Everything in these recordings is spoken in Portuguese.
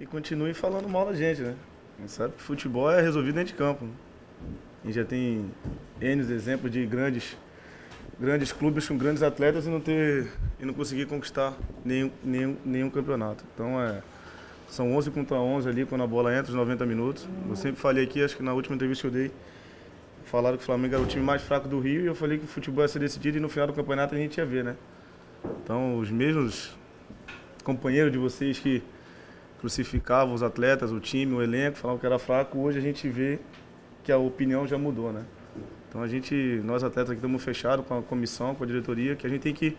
E continue falando mal da gente, né? A gente sabe que futebol é resolvido dentro de campo, né? A gente já tem N exemplos de grandes clubes com grandes atletas e não conseguir conquistar nenhum campeonato. Então são 11 contra 11 ali quando a bola entra, os 90 minutos. Eu sempre falei aqui, acho que na última entrevista que eu dei, falaram que o Flamengo era o time mais fraco do Rio e eu falei que o futebol ia ser decidido e no final do campeonato a gente ia ver, né? Então os mesmos companheiros de vocês que crucificavam os atletas, o time, o elenco, falavam que era fraco, hoje a gente vê que a opinião já mudou, né? Então nós atletas aqui estamos fechados com a comissão, com a diretoria, que a gente tem que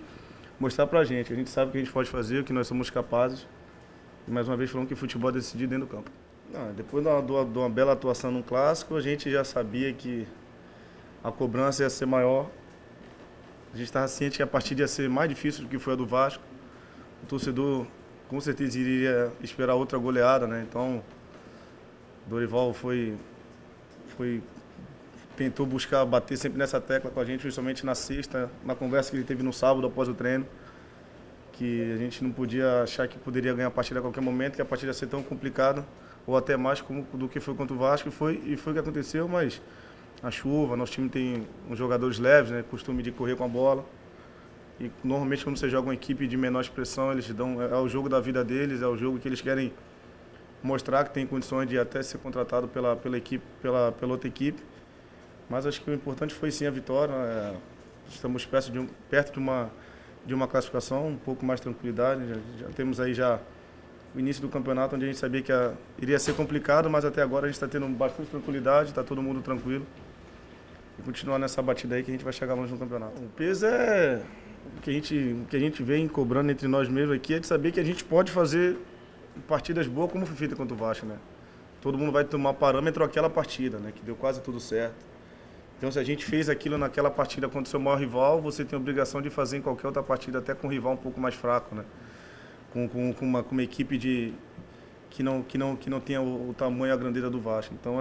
mostrar pra gente. A gente sabe o que a gente pode fazer, o que nós somos capazes. E mais uma vez falando que futebol é decidido dentro do campo. Não, depois de uma bela atuação num clássico, a gente já sabia que a cobrança ia ser maior. A gente estava ciente que a partida ia ser mais difícil do que foi a do Vasco. O torcedor com certeza iria esperar outra goleada, né? Então, Dorival tentou buscar bater sempre nessa tecla com a gente, principalmente na sexta, na conversa que ele teve no sábado após o treino, que a gente não podia achar que poderia ganhar a partida a qualquer momento, que a partida ia ser tão complicada, ou até mais do que foi contra o Vasco, e foi o que aconteceu, mas a chuva, nosso time tem uns jogadores leves, né, costume de correr com a bola, e normalmente quando você joga uma equipe de menor expressão, eles dão, é o jogo da vida deles, é o jogo que eles querem mostrar que tem condições de até ser contratado pela outra equipe. Mas acho que o importante foi sim a vitória. Estamos perto de uma classificação, um pouco mais tranquilidade. Já temos aí já o início do campeonato, onde a gente sabia que iria ser complicado, mas até agora a gente está tendo bastante tranquilidade, está todo mundo tranquilo. E continuar nessa batida aí que a gente vai chegar longe no campeonato. O peso é o que a gente vem cobrando entre nós mesmos aqui, é de saber que a gente pode fazer partidas boas como foi feita contra o Vasco, né? Todo mundo vai tomar parâmetro aquela partida, né? Que deu quase tudo certo. Então, se a gente fez aquilo naquela partida contra o seu maior rival, você tem a obrigação de fazer em qualquer outra partida, até com um rival um pouco mais fraco, né? Com uma equipe que não tenha o tamanho e a grandeza do Vasco. Então,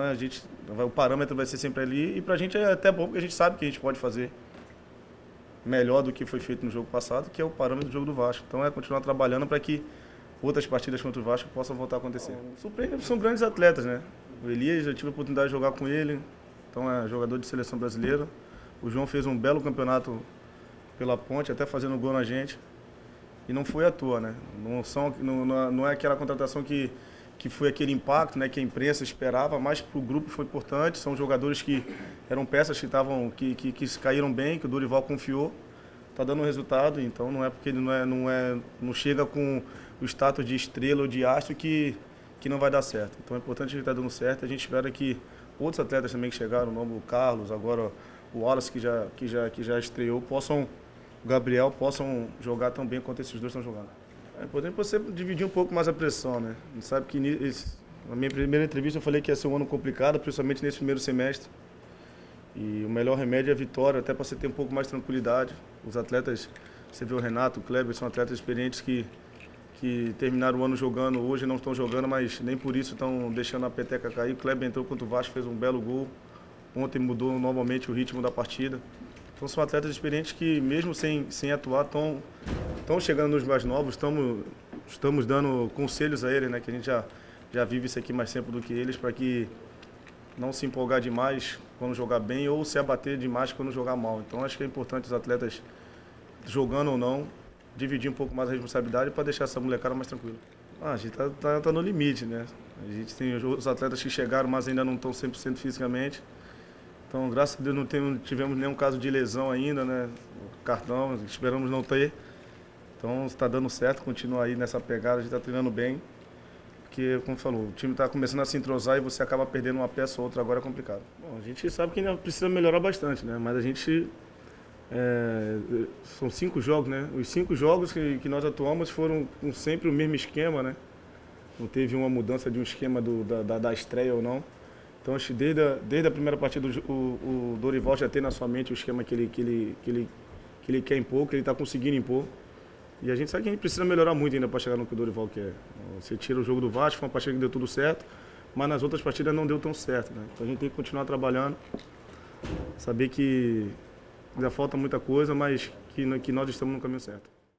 o parâmetro vai ser sempre ali, e pra gente é até bom, porque a gente sabe que a gente pode fazer melhor do que foi feito no jogo passado, que é o parâmetro do jogo do Vasco. Então, é continuar trabalhando para que outras partidas contra o Vasco possam voltar a acontecer. São grandes atletas, né? O Elias, eu tive a oportunidade de jogar com ele, então é jogador de seleção brasileira. O João fez um belo campeonato pela Ponte, até fazendo gol na gente. E não foi à toa, né? Não é aquela contratação que foi aquele impacto, né, que a imprensa esperava, mas para o grupo foi importante. São jogadores que eram peças que caíram bem, que o Dorival confiou. Está dando um resultado, então não é porque ele não chega com o status de estrela ou de astro que não vai dar certo. Então é importante que ele está dando certo. A gente espera que outros atletas também que chegaram, o Carlos, agora o Wallace que já estreou, o Gabriel possam jogar tão bem quanto esses dois estão jogando. É importante você dividir um pouco mais a pressão, né? A gente sabe que na minha primeira entrevista eu falei que ia ser um ano complicado, principalmente nesse primeiro semestre. E o melhor remédio é a vitória, até para você ter um pouco mais de tranquilidade. Os atletas, você vê o Renato, o Kleber, são atletas experientes que terminaram o ano jogando, hoje não estão jogando, mas nem por isso estão deixando a peteca cair. O Kleber entrou contra o Vasco, fez um belo gol. Ontem mudou novamente o ritmo da partida. Então são atletas experientes que, mesmo sem atuar, estão chegando nos mais novos. Estamos dando conselhos a eles, né, que a gente já vive isso aqui mais tempo do que eles, para que não se empolgar demais quando jogar bem ou se abater demais quando jogar mal. Então acho que é importante os atletas, jogando ou não, dividir um pouco mais a responsabilidade para deixar essa molecada mais tranquila. A gente tá no limite, né? A gente tem os atletas que chegaram, mas ainda não estão 100% fisicamente. Então, graças a Deus, não tivemos nenhum caso de lesão ainda, né? Cartão, esperamos não ter. Então, está dando certo, continua aí nessa pegada, a gente está treinando bem. Porque, como falou, o time está começando a se entrosar e você acaba perdendo uma peça ou outra, agora é complicado. Bom, a gente sabe que ainda precisa melhorar bastante, né? Mas a gente... são 5 jogos, né? Os 5 jogos que nós atuamos foram sempre o mesmo esquema, né? Não teve uma mudança de um esquema da estreia ou não. Então, acho que desde a primeira partida, o Dorival já tem na sua mente o esquema que ele quer impor, que ele está conseguindo impor. E a gente sabe que a gente precisa melhorar muito ainda para chegar no que o Dorival quer. Você tira o jogo do Vasco, foi uma partida que deu tudo certo, mas nas outras partidas não deu tão certo, né? Então a gente tem que continuar trabalhando, saber que ainda falta muita coisa, mas que nós estamos no caminho certo.